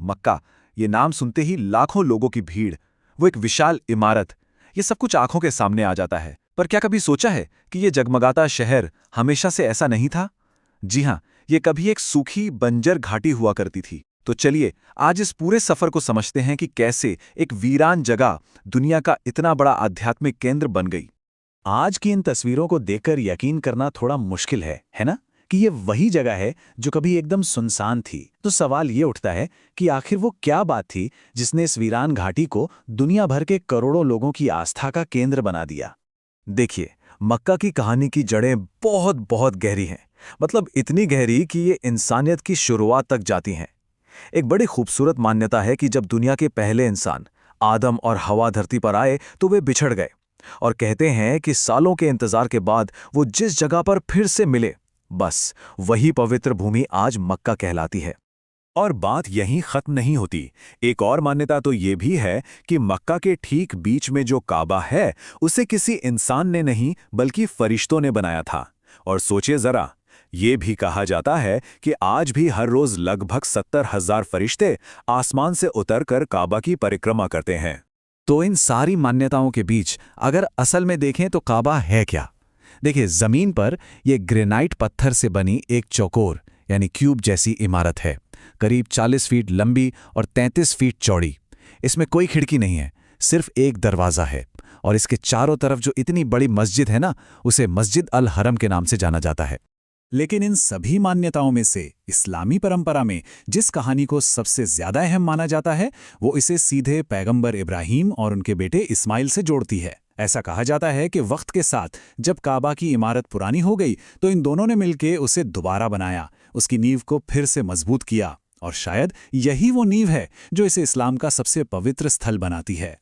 मक्का, ये नाम सुनते ही लाखों लोगों की भीड़, वो एक विशाल इमारत, ये सब कुछ आंखों के सामने आ जाता है। पर क्या कभी सोचा है कि ये जगमगाता शहर हमेशा से ऐसा नहीं था? जी हाँ, ये कभी एक सूखी बंजर घाटी हुआ करती थी। तो चलिए आज इस पूरे सफर को समझते हैं कि कैसे एक वीरान जगह दुनिया का इतना बड़ा आध्यात्मिक केंद्र बन गई। आज की इन तस्वीरों को देखकर यकीन करना थोड़ा मुश्किल है ना? कि ये वही जगह है जो कभी एकदम सुनसान थी। तो सवाल ये उठता है कि आखिर वो क्या बात थी जिसने इस वीरान घाटी को दुनिया भर के करोड़ों लोगों की आस्था का केंद्र बना दिया। देखिए, मक्का की कहानी की जड़ें बहुत बहुत गहरी हैं। मतलब इतनी गहरी कि ये इंसानियत की शुरुआत तक जाती हैं। एक बड़ी खूबसूरत मान्यता है कि जब दुनिया के पहले इंसान आदम और हवा धरती पर आए तो वे बिछड़ गए, और कहते हैं कि सालों के इंतजार के बाद वो जिस जगह पर फिर से मिले, बस वही पवित्र भूमि आज मक्का कहलाती है। और बात यहीं खत्म नहीं होती। एक और मान्यता तो ये भी है कि मक्का के ठीक बीच में जो काबा है उसे किसी इंसान ने नहीं बल्कि फरिश्तों ने बनाया था। और सोचिए जरा, ये भी कहा जाता है कि आज भी हर रोज लगभग 70,000 फरिश्ते आसमान से उतरकर काबा की परिक्रमा करते हैं। तो इन सारी मान्यताओं के बीच अगर असल में देखें तो काबा है क्या? देखिए, जमीन पर यह ग्रेनाइट पत्थर से बनी एक चौकोर यानी क्यूब जैसी इमारत है, करीब 40 फीट लंबी और 33 फीट चौड़ी। इसमें कोई खिड़की नहीं है, सिर्फ एक दरवाज़ा है। और इसके चारों तरफ जो इतनी बड़ी मस्जिद है ना, उसे मस्जिद अल हरम के नाम से जाना जाता है। लेकिन इन सभी मान्यताओं में से इस्लामी परंपरा में जिस कहानी को सबसे ज्यादा अहम माना जाता है, वो इसे सीधे पैगंबर इब्राहिम और उनके बेटे इस्माइल से जोड़ती है। ऐसा कहा जाता है कि वक्त के साथ जब काबा की इमारत पुरानी हो गई तो इन दोनों ने मिलकर उसे दोबारा बनाया, उसकी नींव को फिर से मजबूत किया। और शायद यही वो नींव है जो इसे इस्लाम का सबसे पवित्र स्थल बनाती है।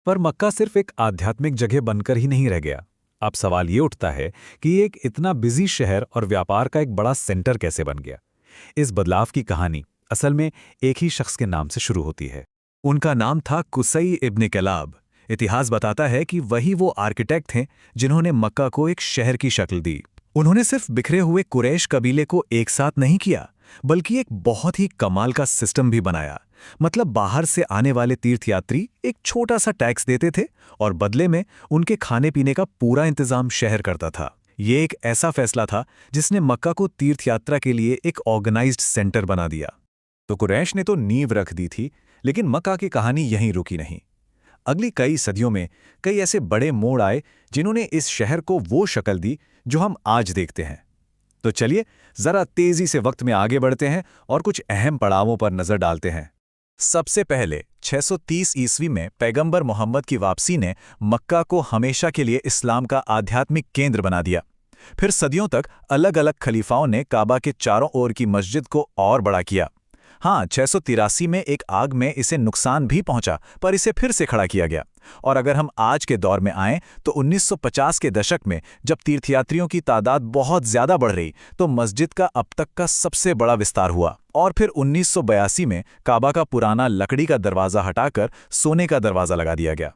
पर मक्का सिर्फ एक आध्यात्मिक जगह बनकर ही नहीं रह गया। अब सवाल ये उठता है कि एक इतना बिजी शहर और व्यापार का एक बड़ा सेंटर कैसे बन गया? इस बदलाव की कहानी असल में एक ही शख्स के नाम से शुरू होती है। उनका नाम था कुसई इब्न किलाब। इतिहास बताता है कि वही वो आर्किटेक्ट थे जिन्होंने मक्का को एक शहर की शक्ल दी। उन्होंने सिर्फ बिखरे हुए कुरैश कबीले को एक साथ नहीं किया, बल्कि एक बहुत ही कमाल का सिस्टम भी बनाया। मतलब बाहर से आने वाले तीर्थयात्री एक छोटा सा टैक्स देते थे और बदले में उनके खाने पीने का पूरा इंतजाम शहर करता था। ये एक ऐसा फैसला था जिसने मक्का को तीर्थयात्रा के लिए एक ऑर्गेनाइज्ड सेंटर बना दिया। तो कुरैश ने तो नींव रख दी थी, लेकिन मक्का की कहानी यहीं रुकी नहीं। अगली कई सदियों में कई ऐसे बड़े मोड़ आए जिन्होंने इस शहर को वो शक्ल दी जो हम आज देखते हैं। तो चलिए जरा तेजी से वक्त में आगे बढ़ते हैं और कुछ अहम पड़ावों पर नजर डालते हैं। सबसे पहले 630 ईस्वी में पैगंबर मोहम्मद की वापसी ने मक्का को हमेशा के लिए इस्लाम का आध्यात्मिक केंद्र बना दिया। फिर सदियों तक अलग अलग खलीफाओं ने काबा के चारों ओर की मस्जिद को और बड़ा किया। हाँ, 683 में एक आग में इसे नुकसान भी पहुंचा, पर इसे फिर से खड़ा किया गया। और अगर हम आज के दौर में आएं तो 1950 के दशक में जब तीर्थयात्रियों की तादाद बहुत ज्यादा बढ़ रही तो मस्जिद का अब तक का सबसे बड़ा विस्तार हुआ। और फिर 1982 में काबा का पुराना लकड़ी का दरवाजा हटाकर सोने का दरवाजा लगा दिया गया।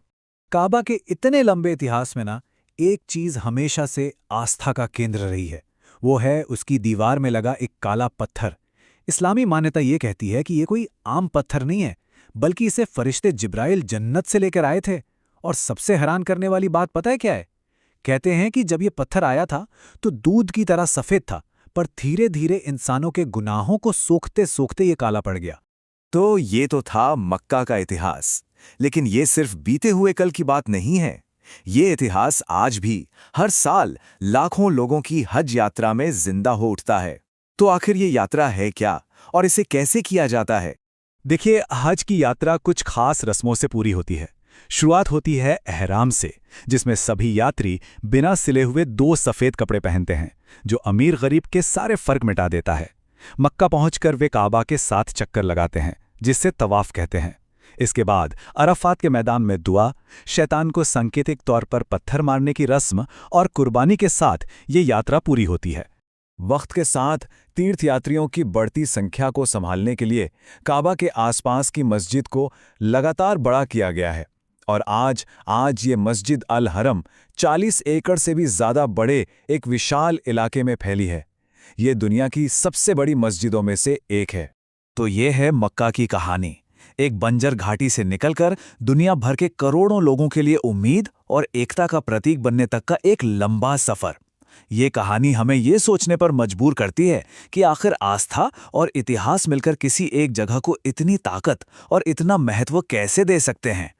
काबा के इतने लंबे इतिहास में ना, एक चीज हमेशा से आस्था का केंद्र रही है, वो है उसकी दीवार में लगा एक काला पत्थर। इस्लामी मान्यता ये कहती है कि ये कोई आम पत्थर नहीं है, बल्कि इसे फरिश्ते जिब्राइल जन्नत से लेकर आए थे। और सबसे हैरान करने वाली बात पता है क्या है? कहते हैं कि जब ये पत्थर आया था तो दूध की तरह सफेद था, पर धीरे धीरे इंसानों के गुनाहों को सोखते सोखते ये काला पड़ गया। तो ये तो था मक्का का इतिहास, लेकिन ये सिर्फ बीते हुए कल की बात नहीं है। ये इतिहास आज भी हर साल लाखों लोगों की हज यात्रा में जिंदा हो उठता है। तो आखिर ये यात्रा है क्या और इसे कैसे किया जाता है? देखिए, हज की यात्रा कुछ खास रस्मों से पूरी होती है। शुरुआत होती है एहराम से, जिसमें सभी यात्री बिना सिले हुए 2 सफ़ेद कपड़े पहनते हैं, जो अमीर गरीब के सारे फर्क मिटा देता है। मक्का पहुंचकर वे काबा के 7 चक्कर लगाते हैं, जिससे तवाफ कहते हैं। इसके बाद अरफात के मैदान में दुआ, शैतान को सांकेतिक तौर पर पत्थर मारने की रस्म और कुर्बानी के साथ ये यात्रा पूरी होती है। वक्त के साथ तीर्थयात्रियों की बढ़ती संख्या को संभालने के लिए काबा के आसपास की मस्जिद को लगातार बड़ा किया गया है, और आज ये मस्जिद अल हरम 40 एकड़ से भी ज़्यादा बड़े एक विशाल इलाके में फैली है। ये दुनिया की सबसे बड़ी मस्जिदों में से एक है। तो ये है मक्का की कहानी, एक बंजर घाटी से निकलकर दुनिया भर के करोड़ों लोगों के लिए उम्मीद और एकता का प्रतीक बनने तक का एक लंबा सफर। ये कहानी हमें ये सोचने पर मजबूर करती है कि आखिर आस्था और इतिहास मिलकर किसी एक जगह को इतनी ताकत और इतना महत्व कैसे दे सकते हैं।